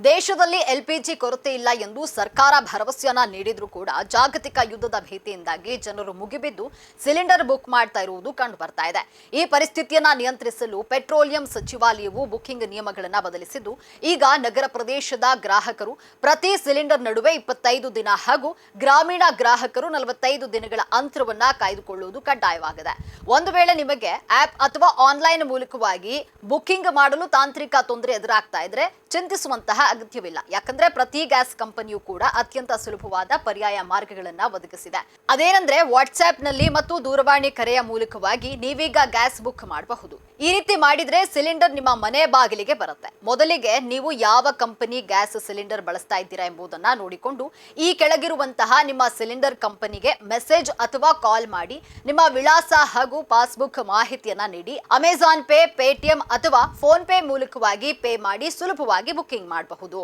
ದೇಶದಲ್ಲಿ ಎಲ್ಪಿಜಿ ಕೊರತೆ ಇಲ್ಲ ಎಂದು ಸರ್ಕಾರ ಭರವಸೆಯನ್ನ ನೀಡಿದ್ರೂ ಕೂಡ ಜಾಗತಿಕ ಯುದ್ಧದ ಭೀತಿಯಿಂದಾಗಿ ಜನರು ಮುಗಿಬಿದ್ದು ಸಿಲಿಂಡರ್ ಬುಕ್ ಮಾಡ್ತಾ ಇರುವುದು ಕಂಡು ಬರ್ತಾ ಇದೆ. ಈ ಪರಿಸ್ಥಿತಿಯನ್ನ ನಿಯಂತ್ರಿಸಲು ಪೆಟ್ರೋಲಿಯಂ ಸಚಿವಾಲಯವು ಬುಕಿಂಗ್ ನಿಯಮಗಳನ್ನು ಬದಲಿಸಿದ್ದು, ಈಗ ನಗರ ಪ್ರದೇಶದ ಗ್ರಾಹಕರು ಪ್ರತಿ ಸಿಲಿಂಡರ್ ನಡುವೆ 25 ದಿನ ಹಾಗೂ ಗ್ರಾಮೀಣ ಗ್ರಾಹಕರು 45 ದಿನಗಳ ಅಂತರವನ್ನ ಕಾಯ್ದುಕೊಳ್ಳುವುದು ಕಡ್ಡಾಯವಾಗಿದೆ. ಒಂದು ವೇಳೆ ನಿಮಗೆ ಆಪ್ ಅಥವಾ ಆನ್ಲೈನ್ ಮೂಲಕವಾಗಿ ಬುಕಿಂಗ್ ಮಾಡಲು ತಾಂತ್ರಿಕ ತೊಂದರೆ ಎದುರಾಗ್ತಾ ಇದ್ರೆ ಚಿಂತಿಸುವಂತಹ ಅಗತ್ಯವಿಲ್ಲ. ಯಾಕಂದ್ರೆ ಪ್ರತಿ ಗ್ಯಾಸ್ ಕಂಪನಿಯು ಕೂಡ ಅತ್ಯಂತ ಸುಲಭವಾದ ಪರ್ಯಾಯ ಮಾರ್ಗಗಳನ್ನ ಒದಗಿಸಿದೆ. ಅದೇನೆಂದ್ರೆ ವಾಟ್ಸ್ಆಪ್ ನಲ್ಲಿ ಮತ್ತು ದೂರವಾಣಿ ಕರೆಯ ಮೂಲಕವಾಗಿ ನೀವೀಗ ಗ್ಯಾಸ್ ಬುಕ್ ಮಾಡಬಹುದು. ಈ ರೀತಿ ಮಾಡಿದ್ರೆ ಸಿಲಿಂಡರ್ ನಿಮ್ಮ ಮನೆ ಬಾಗಿಲಿಗೆ ಬರುತ್ತೆ. ಮೊದಲಿಗೆ ನೀವು ಯಾವ ಕಂಪನಿ ಗ್ಯಾಸ್ ಸಿಲಿಂಡರ್ ಬಳಸ್ತಾ ಇದ್ದೀರಾ ಎಂಬುದನ್ನ ನೋಡಿಕೊಂಡು ಈ ಕೆಳಗಿರುವಂತಹ ನಿಮ್ಮ ಸಿಲಿಂಡರ್ ಕಂಪನಿಗೆ ಮೆಸೇಜ್ ಅಥವಾ ಕಾಲ್ ಮಾಡಿ ನಿಮ್ಮ ವಿಳಾಸ ಹಾಗೂ ಪಾಸ್ಬುಕ್ ಮಾಹಿತಿಯನ್ನ ನೀಡಿ ಅಮೆಜಾನ್ ಪೇ, ಪೇಟಿಎಂ ಅಥವಾ ಫೋನ್ ಪೇ ಮೂಲಕವಾಗಿ ಪೇ ಮಾಡಿ ಸುಲಭವಾಗಿ ಬುಕಿಂಗ್ ಮಾಡಬಹುದು.